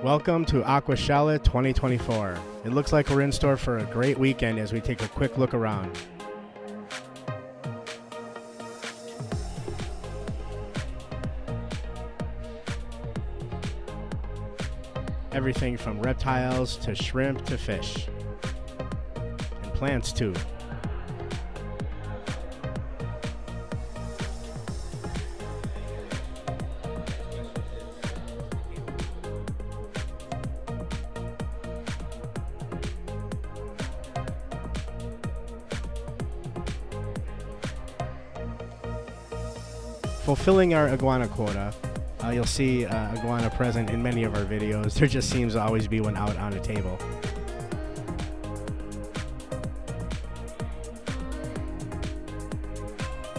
Welcome to Aquashella 2024. It looks like we're in store for a great weekend as we take a quick look around. Everything from reptiles to shrimp to fish. And plants too. Fulfilling our iguana quota. You'll see iguana present in many of our videos. There just seems to always be one out on a table.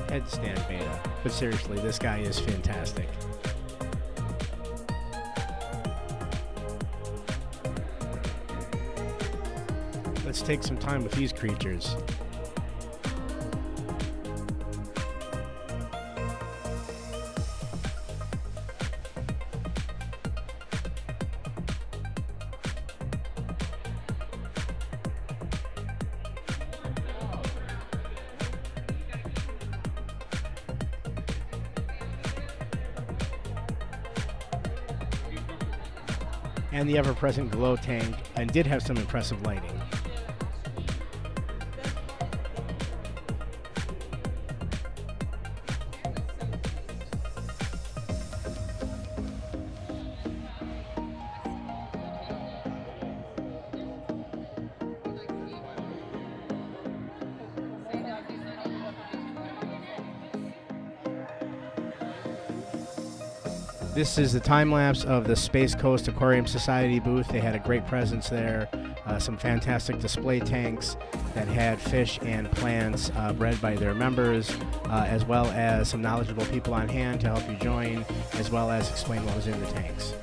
Headstand beta. But seriously, this guy is fantastic. Let's take some time with these creatures. And the ever-present glow tank, and did have some impressive lighting. This is the time-lapse of the Space Coast Aquarium Society booth. They had a great presence there. Some fantastic display tanks that had fish and plants bred by their members, as well as some knowledgeable people on hand to help you join, as well as explain what was in the tanks.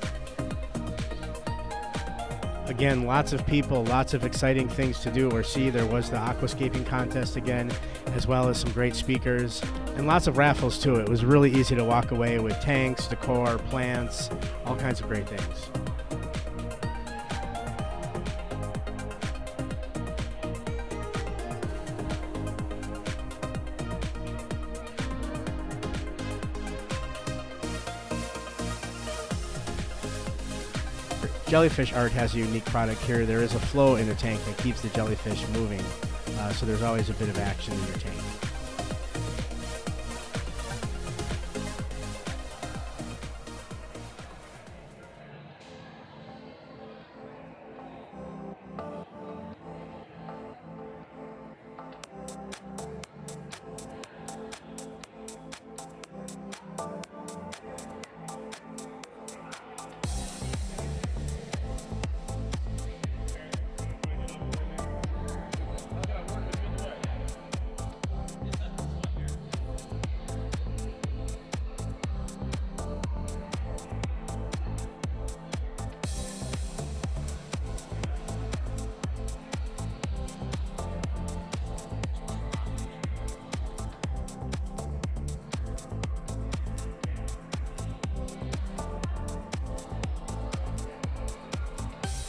Again, lots of people, lots of exciting things to do or see. There was the aquascaping contest again, as well as some great speakers, and lots of raffles too. It was really easy to walk away with tanks, decor, plants, all kinds of great things. Jellyfish art has a unique product here. There is a flow in the tank that keeps the jellyfish moving, so there's always a bit of action in your tank.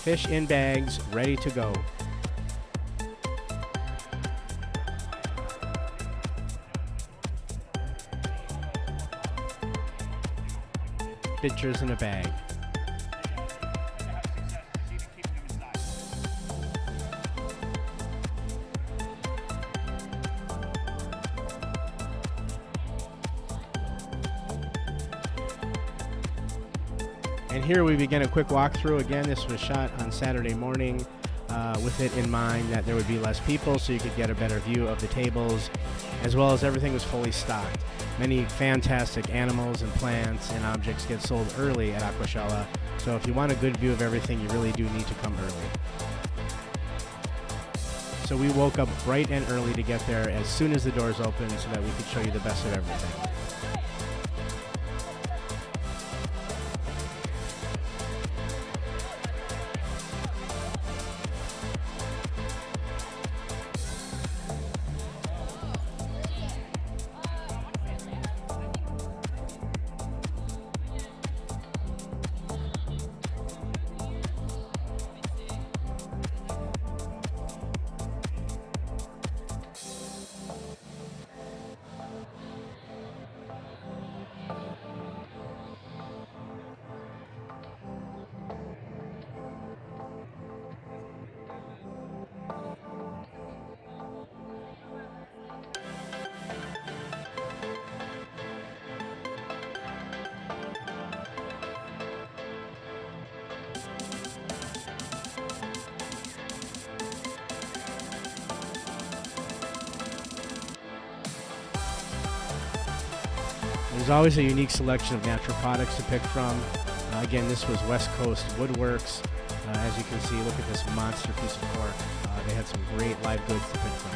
Fish in bags, ready to go. Pictures in a bag. And here we begin a quick walkthrough. Again, this was shot on Saturday morning with it in mind that there would be less people so you could get a better view of the tables, as well as everything was fully stocked. Many fantastic animals and plants and objects get sold early at Aquashella, so if you want a good view of everything, you really do need to come early. So we woke up bright and early to get there as soon as the doors opened so that we could show you the best of everything. There's always a unique selection of natural products to pick from. Again, this was West Coast Woodworks. As you can see, look at this monster piece of cork. They had some great live goods to pick from.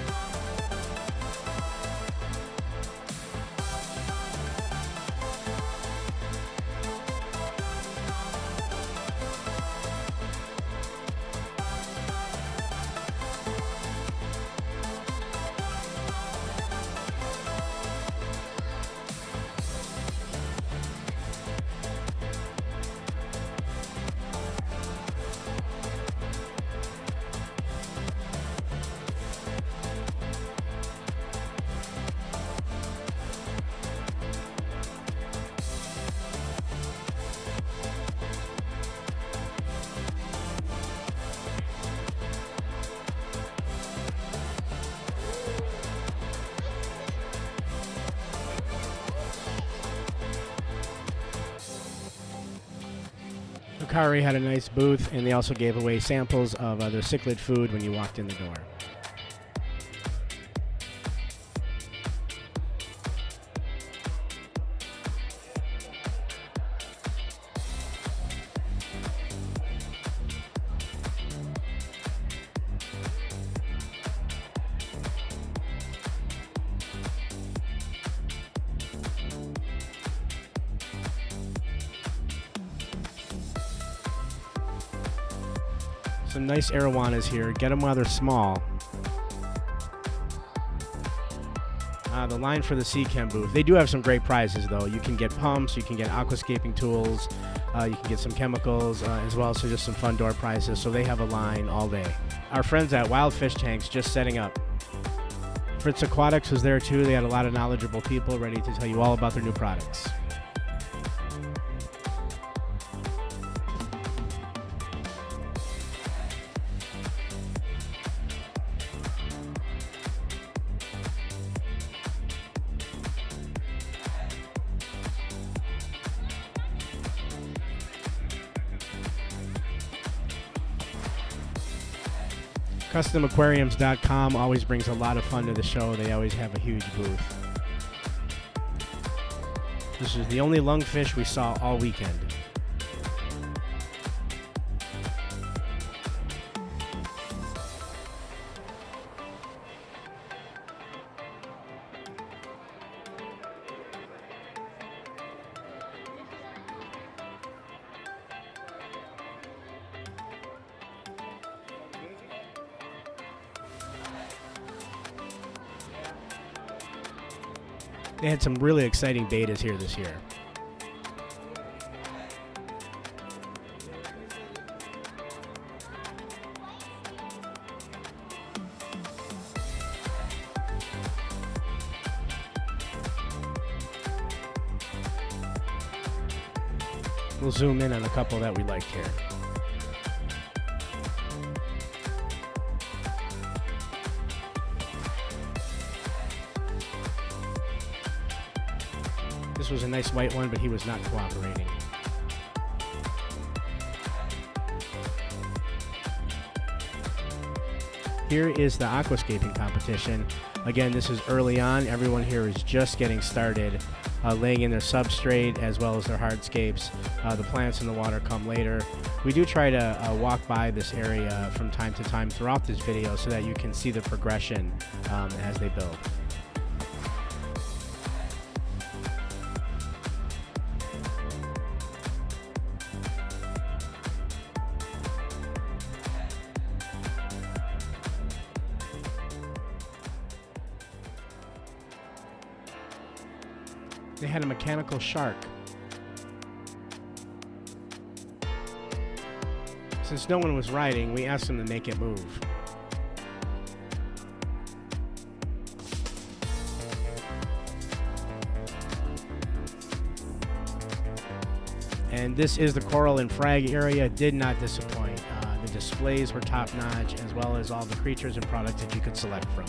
Hikari had a nice booth, and they also gave away samples of their cichlid food when you walked in the door. Some nice arowanas here. Get them while they're small. The line for the Seachem booth. They do have some great prizes, though. You can get pumps, you can get aquascaping tools, you can get some chemicals, as well as just some fun door prizes. So they have a line all day. Our friends at Wild Fish Tanks just setting up. Fritz Aquatics was there, too. They had a lot of knowledgeable people ready to tell you all about their new products. CustomAquariums.com always brings a lot of fun to the show. They always have a huge booth. This is the only lungfish we saw all weekend. They had some really exciting betas here this year. We'll zoom in on a couple that we liked here. This was a nice white one, but he was not cooperating. Here is the aquascaping competition. Again, this is early on. Everyone here is just getting started, laying in their substrate as well as their hardscapes. The plants in the water come later. We do try to walk by this area from time to time throughout this video so that you can see the progression as they build. They had a mechanical shark. Since no one was riding, we asked them to make it move. And this is the coral and frag area. Did not disappoint. The displays were top notch, as well as all the creatures and products that you could select from.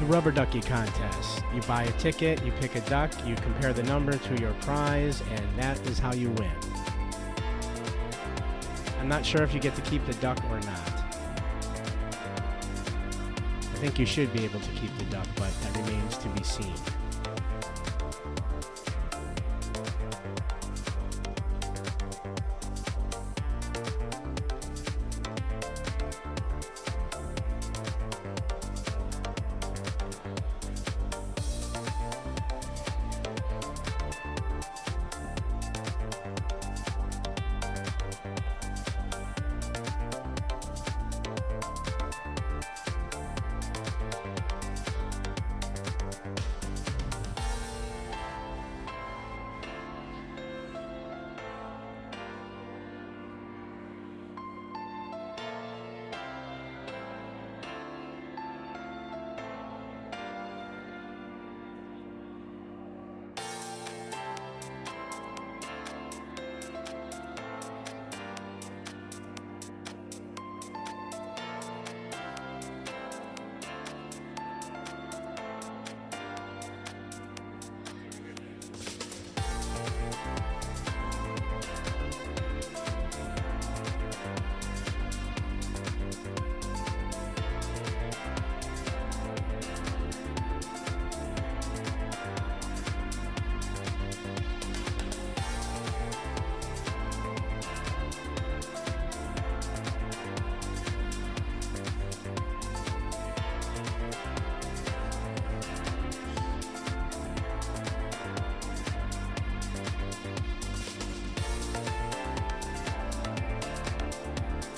The rubber ducky contest. You buy a ticket, you pick a duck, you compare the number to your prize, and that is how you win. I'm not sure if you get to keep the duck or not. I think you should be able to keep the duck, but that remains to be seen.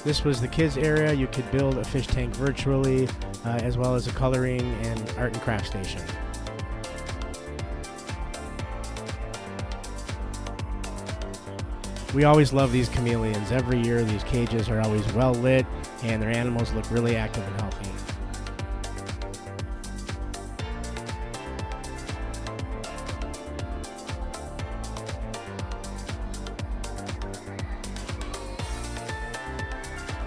This was the kids area. You could build a fish tank virtually, as well as a coloring and art and craft station. We always love these chameleons. Every year these cages are always well lit and their animals look really active and healthy.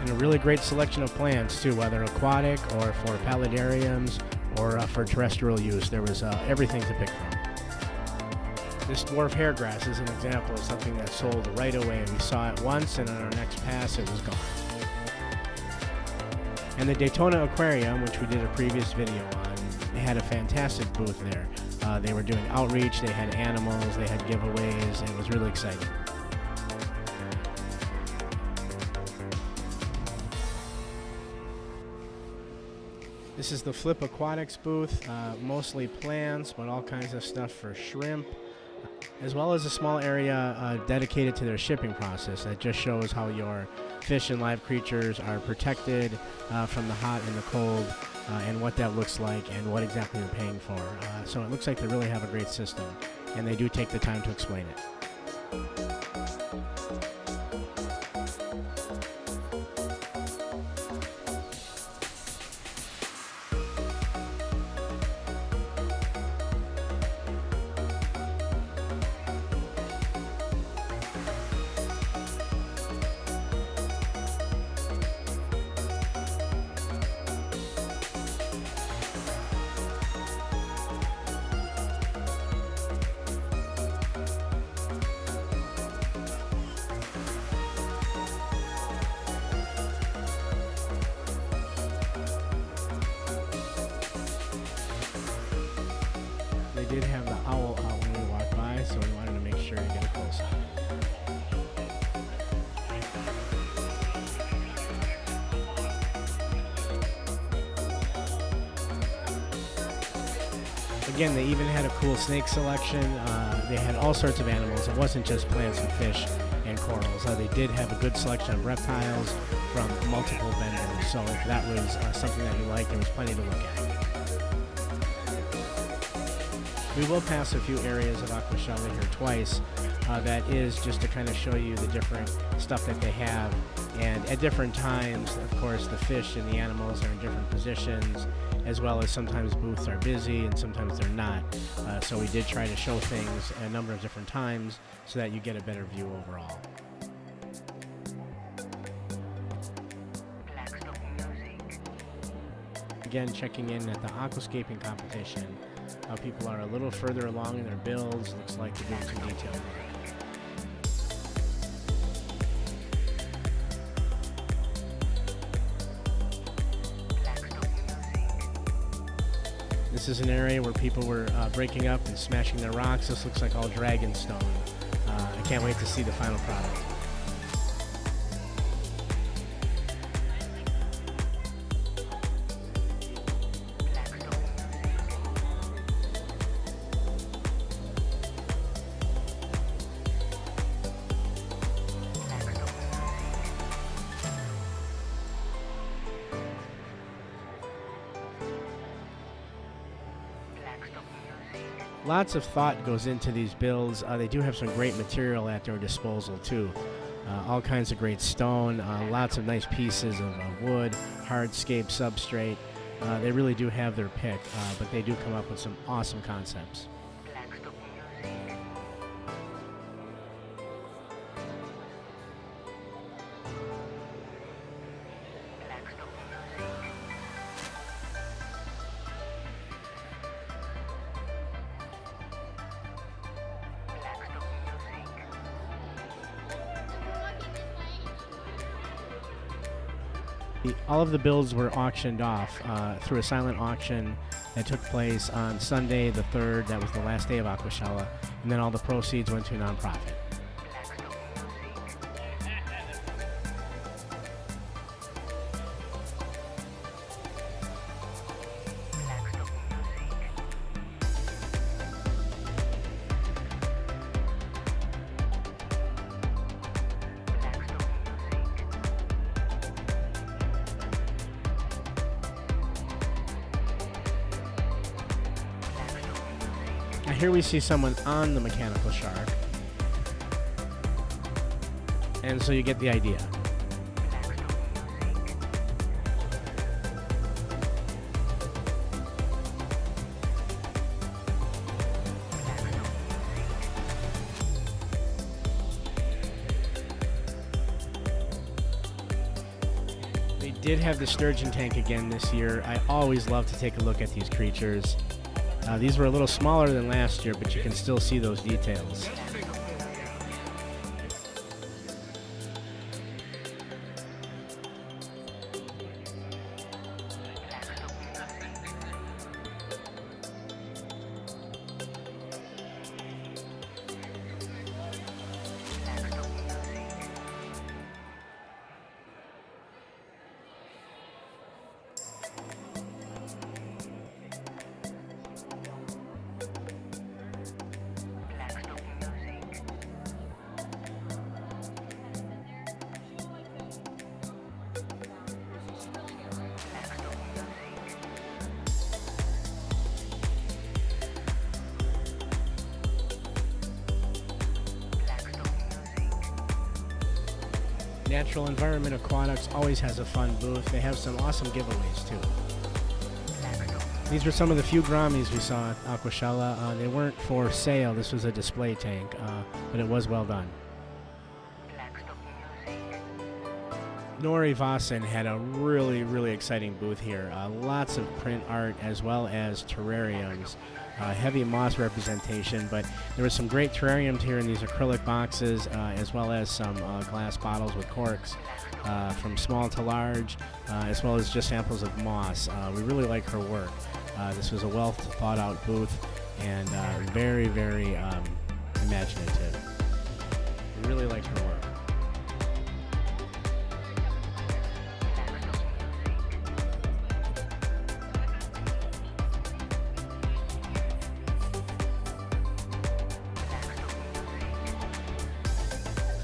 And a really great selection of plants too, whether aquatic or for paludariums or for terrestrial use. There was everything to pick from. This dwarf hairgrass is an example of something that sold right away. We saw it once, and on our next pass it was gone. And the Daytona Aquarium, which we did a previous video on, they had a fantastic booth there. They were doing outreach, they had animals, they had giveaways, and it was really exciting. This is the Flip Aquatics booth, mostly plants, but all kinds of stuff for shrimp, as well as a small area dedicated to their shipping process that just shows how your fish and live creatures are protected from the hot and the cold, and what that looks like and what exactly you're paying for. So it looks like they really have a great system, and they do take the time to explain it. They did have the owl out when we walked by, so we wanted to make sure to get a close up. Again, they even had a cool snake selection. They had all sorts of animals. It wasn't just plants and fish and corals. They did have a good selection of reptiles from multiple vendors, so if that was something that you liked, there was plenty to look at. We will pass a few areas of Aquashella here twice. That is just to kind of show you the different stuff that they have. And at different times, of course, the fish and the animals are in different positions, as well as sometimes booths are busy and sometimes they're not. So we did try to show things a number of different times so that you get a better view overall. Again, checking in at the aquascaping competition. People are a little further along in their builds. Looks like they're doing some detailed work. This is an area where people were breaking up and smashing their rocks. This looks like all dragon stone. I can't wait to see the final product. Lots of thought goes into these builds. They do have some great material at their disposal too. All kinds of great stone, lots of nice pieces of wood, hardscape substrate. They really do have their pick, but they do come up with some awesome concepts. All of the builds were auctioned off through a silent auction that took place on Sunday the 3rd. That was the last day of Aquashella. And then all the proceeds went to a nonprofit. Here we see someone on the mechanical shark, and so you get the idea. They did have the sturgeon tank again this year. I always love to take a look at these creatures. These were a little smaller than last year, but you can still see those details. Natural Environment Aquatics always has a fun booth. They have some awesome giveaways too. These were some of the few Grammies we saw at Aquashella. They weren't for sale. This was a display tank, but it was well done. Nori Vassen had a really exciting booth here. Lots of print art as well as terrariums. Heavy moss representation, but there was some great terrariums here in these acrylic boxes, as well as some glass bottles with corks, from small to large, as well as just samples of moss. We really like her work. This was a well thought out booth and very imaginative. We really liked her work.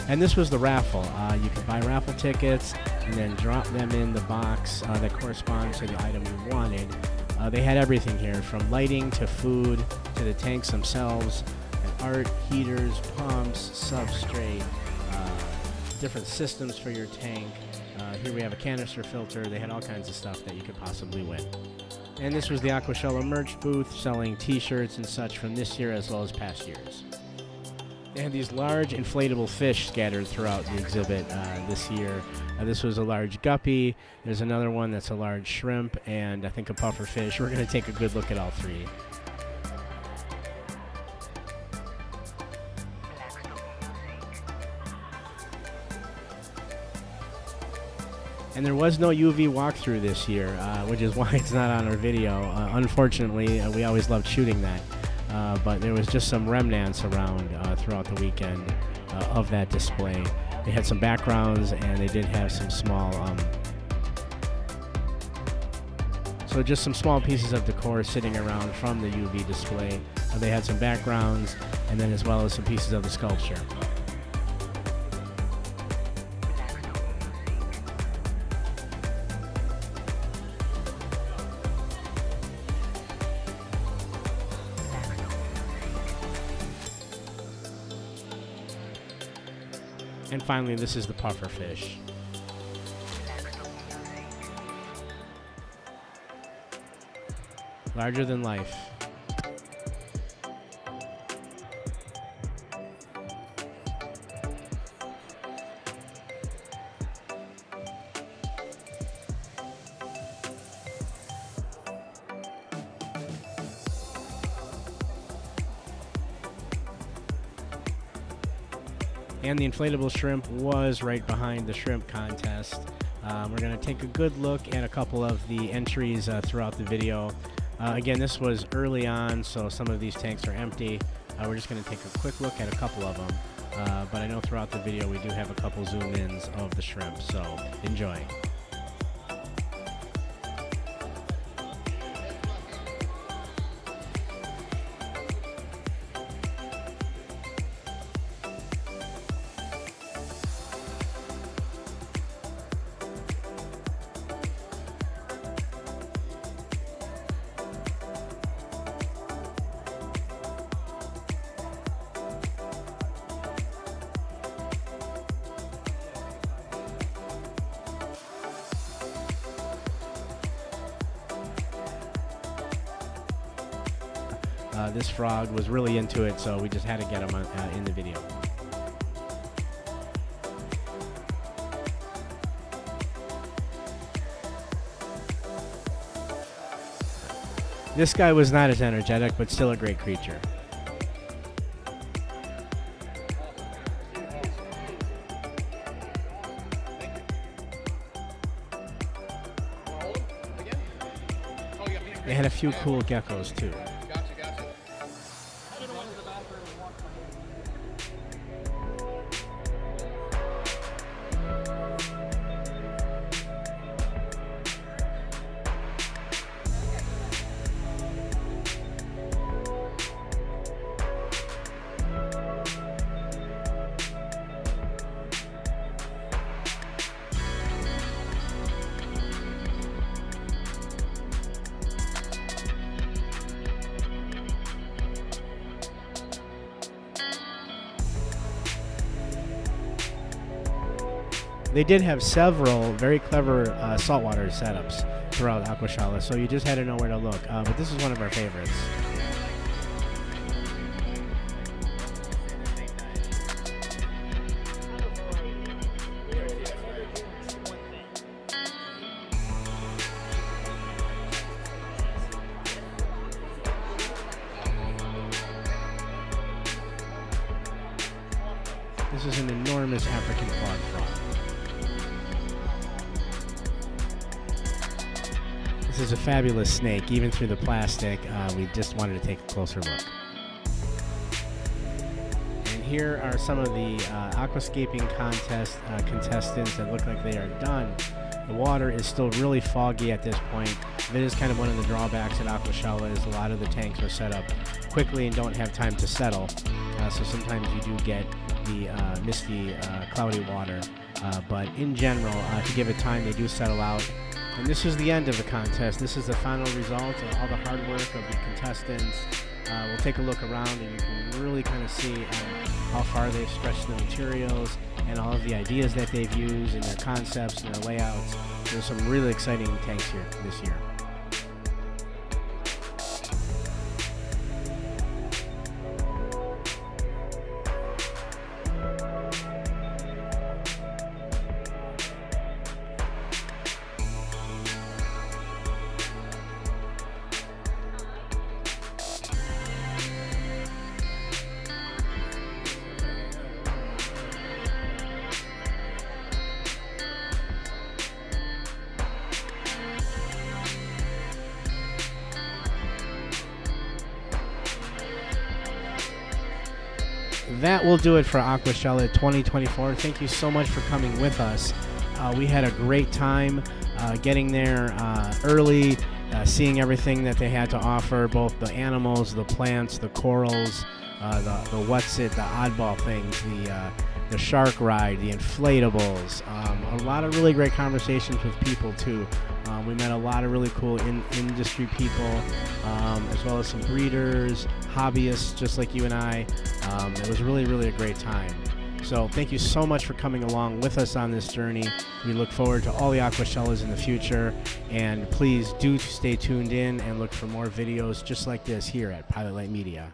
And this was the raffle. You could buy raffle tickets and then drop them in the box that corresponds to the item you wanted. They had everything here, from lighting to food to the tanks themselves, and art, heaters, pumps, substrate, different systems for your tank. Here we have a canister filter. They had all kinds of stuff that you could possibly win. And this was the Aquashella merch booth, selling t-shirts and such from this year as well as past years. They had these large inflatable fish scattered throughout the exhibit this year. This was a large guppy. There's another one that's a large shrimp, and I think a puffer fish. We're going to take a good look at all three. And there was no UV walkthrough this year, which is why it's not on our video. Unfortunately, we always loved shooting that. But there was just some remnants around throughout the weekend of that display. They had some backgrounds, and they did have some small, so just some small pieces of decor sitting around from the UV display. They had some backgrounds, and then as well as some pieces of the sculpture. And finally, this is the puffer fish. Larger than life. And the inflatable shrimp was right behind the shrimp contest. We're going to take a good look at a couple of the entries throughout the video. Again, this was early on, so some of these tanks are empty. We're just going to take a quick look at a couple of them. But I know throughout the video we do have a couple zoom-ins of the shrimp, so enjoy. This frog was really into it, so we just had to get him in the video. This guy was not as energetic, but still a great creature. They had a few cool geckos too. They did have several very clever saltwater setups throughout Aquashella, so you just had to know where to look. But this is one of our favorites. This is an enormous African quad frog. This is a fabulous snake, even through the plastic. We just wanted to take a closer look. And here are some of the aquascaping contest contestants that look like they are done. The water is still really foggy at this point. That is kind of one of the drawbacks at Aquashella, is a lot of the tanks are set up quickly and don't have time to settle. So sometimes you do get the misty, cloudy water. But in general, to give it time, they do settle out. And this is the end of the contest. This is the final result of all the hard work of the contestants. We'll take a look around, and you can really kind of see how far they've stretched the materials and all of the ideas that they've used and their concepts and their layouts. There's some really exciting tanks here this year. that will do it for Aquashella 2024. Thank you so much for coming with us. We had a great time getting there early, seeing everything that they had to offer, both the animals, the plants, the corals, the what's it, the oddball things, the shark ride, the inflatables, a lot of really great conversations with people too. We met a lot of really cool industry people, as well as some breeders, hobbyists just like you and I. It was really, really a great time. So thank you so much for coming along with us on this journey. We look forward to all the Aquashellas in the future, and please do stay tuned in and look for more videos just like this here at Pilot Light Media.